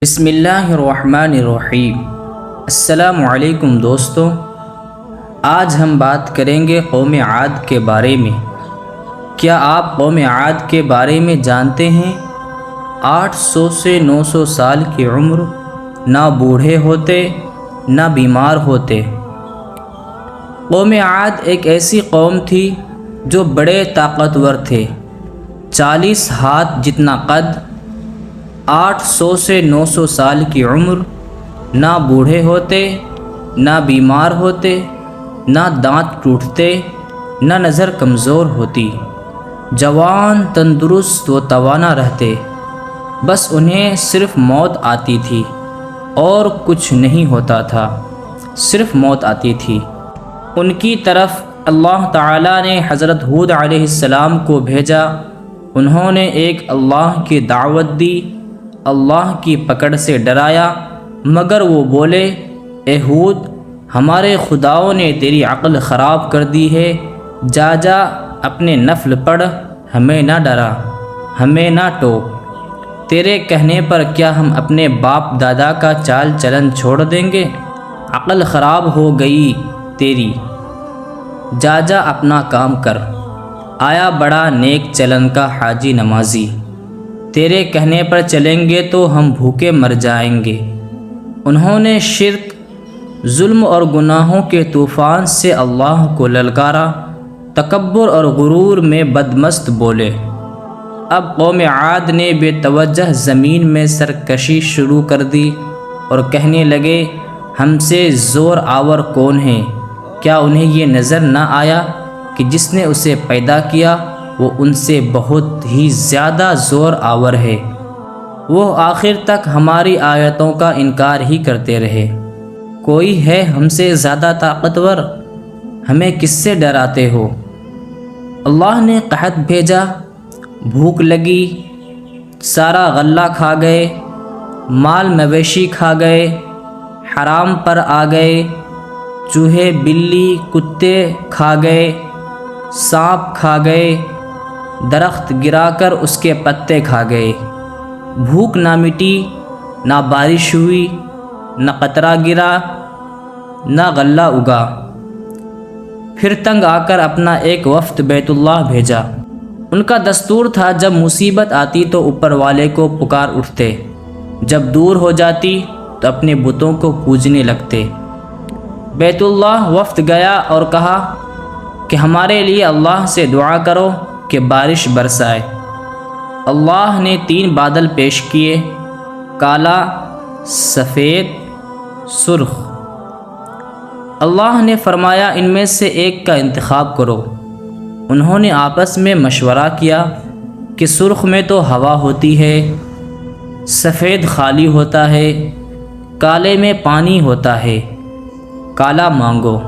بسم اللہ الرحمن الرحیم۔ السلام علیکم دوستو، آج ہم بات کریں گے قوم عاد کے بارے میں۔ کیا آپ قوم عاد کے بارے میں جانتے ہیں؟ 800 سے 900 سال کی عمر، نہ بوڑھے ہوتے نہ بیمار ہوتے۔ قوم عاد ایک ایسی قوم تھی جو بڑے طاقتور تھے۔ 40 ہاتھ جتنا قد، 800 سے 900 سال کی عمر، نہ بوڑھے ہوتے نہ بیمار ہوتے، نہ دانت ٹوٹتے نہ نظر کمزور ہوتی، جوان تندرست و توانا رہتے۔ بس انہیں صرف موت آتی تھی اور کچھ نہیں ہوتا تھا، صرف موت آتی تھی۔ ان کی طرف اللہ تعالیٰ نے حضرت ہود علیہ السلام کو بھیجا۔ انہوں نے ایک اللہ کی دعوت دی، اللہ کی پکڑ سے ڈرایا، مگر وہ بولے، اے ہود، ہمارے خداؤں نے تیری عقل خراب کر دی ہے، جا اپنے نفل پڑھ، ہمیں نہ ڈرا، ہمیں نہ ٹوک۔ تیرے کہنے پر کیا ہم اپنے باپ دادا کا چال چلن چھوڑ دیں گے؟ عقل خراب ہو گئی تیری، جا اپنا کام کر۔ آیا بڑا نیک چلن کا حاجی نمازی، تیرے کہنے پر چلیں گے تو ہم بھوکے مر جائیں گے۔ انہوں نے شرک، ظلم اور گناہوں کے طوفان سے اللہ کو للکارا، تکبر اور غرور میں بدمست بولے۔ اب قوم عاد نے بے توجہ زمین میں سرکشی شروع کر دی اور کہنے لگے، ہم سے زور آور کون ہے؟ کیا انہیں یہ نظر نہ آیا کہ جس نے اسے پیدا کیا وہ ان سے بہت ہی زیادہ زور آور ہے؟ وہ آخر تک ہماری آیتوں کا انکار ہی کرتے رہے۔ کوئی ہے ہم سے زیادہ طاقتور؟ ہمیں کس سے ڈراتے ہو؟ اللہ نے قحط بھیجا، بھوک لگی، سارا غلہ کھا گئے، مال مویشی کھا گئے، حرام پر آ گئے، چوہے بلی کتے کھا گئے، سانپ کھا گئے، درخت گرا کر اس کے پتے کھا گئے۔ بھوک نہ مٹی، نہ بارش ہوئی، نہ قطرہ گرا، نہ غلہ اگا۔ پھر تنگ آ کر اپنا ایک وفد بیت اللہ بھیجا۔ ان کا دستور تھا جب مصیبت آتی تو اوپر والے کو پکار اٹھتے، جب دور ہو جاتی تو اپنے بتوں کو پوجنے لگتے۔ بیت اللہ وفد گیا اور کہا کہ ہمارے لیے اللہ سے دعا کرو کہ بارش برسائے۔ اللہ نے 3 بادل پیش کیے، کالا، سفید، سرخ۔ اللہ نے فرمایا ان میں سے ایک کا انتخاب کرو۔ انہوں نے آپس میں مشورہ کیا کہ سرخ میں تو ہوا ہوتی ہے، سفید خالی ہوتا ہے، کالے میں پانی ہوتا ہے، کالا مانگو۔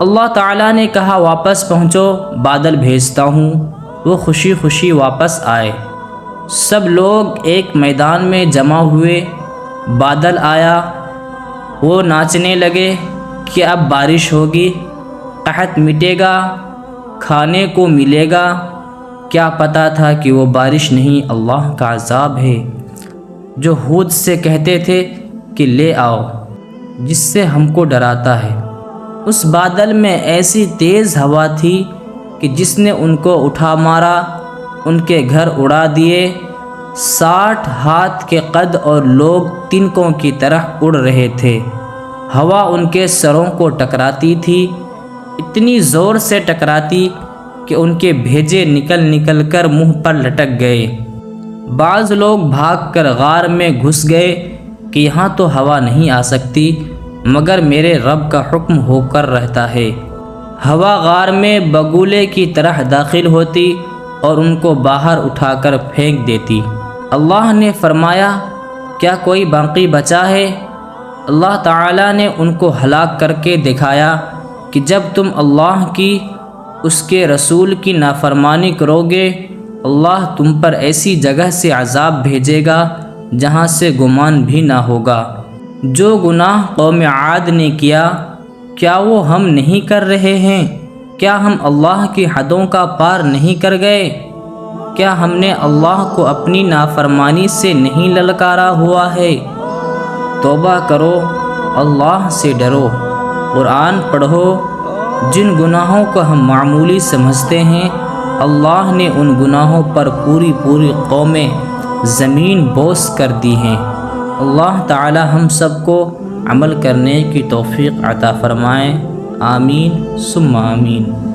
اللہ تعالیٰ نے کہا واپس پہنچو، بادل بھیجتا ہوں۔ وہ خوشی خوشی واپس آئے۔ سب لوگ ایک میدان میں جمع ہوئے، بادل آیا، وہ ناچنے لگے کہ اب بارش ہوگی، قحط مٹے گا، کھانے کو ملے گا۔ کیا پتہ تھا کہ وہ بارش نہیں، اللہ کا عذاب ہے جو ہود سے کہتے تھے کہ لے آؤ، جس سے ہم کو ڈراتا ہے۔ اس بادل میں ایسی تیز ہوا تھی کہ جس نے ان کو اٹھا مارا، ان کے گھر اڑا دیے۔ 60 ہاتھ کے قد اور لوگ تنکوں کی طرح اڑ رہے تھے۔ ہوا ان کے سروں کو ٹکراتی تھی، اتنی زور سے ٹکراتی کہ ان کے بھیجے نکل کر منہ پر لٹک گئے۔ بعض لوگ بھاگ کر غار میں گھس گئے کہ یہاں تو ہوا نہیں آ سکتی، مگر میرے رب کا حکم ہو کر رہتا ہے۔ ہوا غار میں بگولے کی طرح داخل ہوتی اور ان کو باہر اٹھا کر پھینک دیتی۔ اللہ نے فرمایا، کیا کوئی باقی بچا ہے؟ اللہ تعالیٰ نے ان کو ہلاک کر کے دکھایا کہ جب تم اللہ کی، اس کے رسول کی نافرمانی کرو گے، اللہ تم پر ایسی جگہ سے عذاب بھیجے گا جہاں سے گمان بھی نہ ہوگا۔ جو گناہ قوم عاد نے کیا، کیا وہ ہم نہیں کر رہے ہیں؟ کیا ہم اللہ کی حدوں کا پار نہیں کر گئے؟ کیا ہم نے اللہ کو اپنی نافرمانی سے نہیں للکارا ہوا ہے؟ توبہ کرو، اللہ سے ڈرو، قرآن پڑھو۔ جن گناہوں کو ہم معمولی سمجھتے ہیں، اللہ نے ان گناہوں پر پوری قومیں زمین بوس کر دی ہیں۔ اللہ تعالی ہم سب کو عمل کرنے کی توفیق عطا فرمائے، آمین ثم آمین۔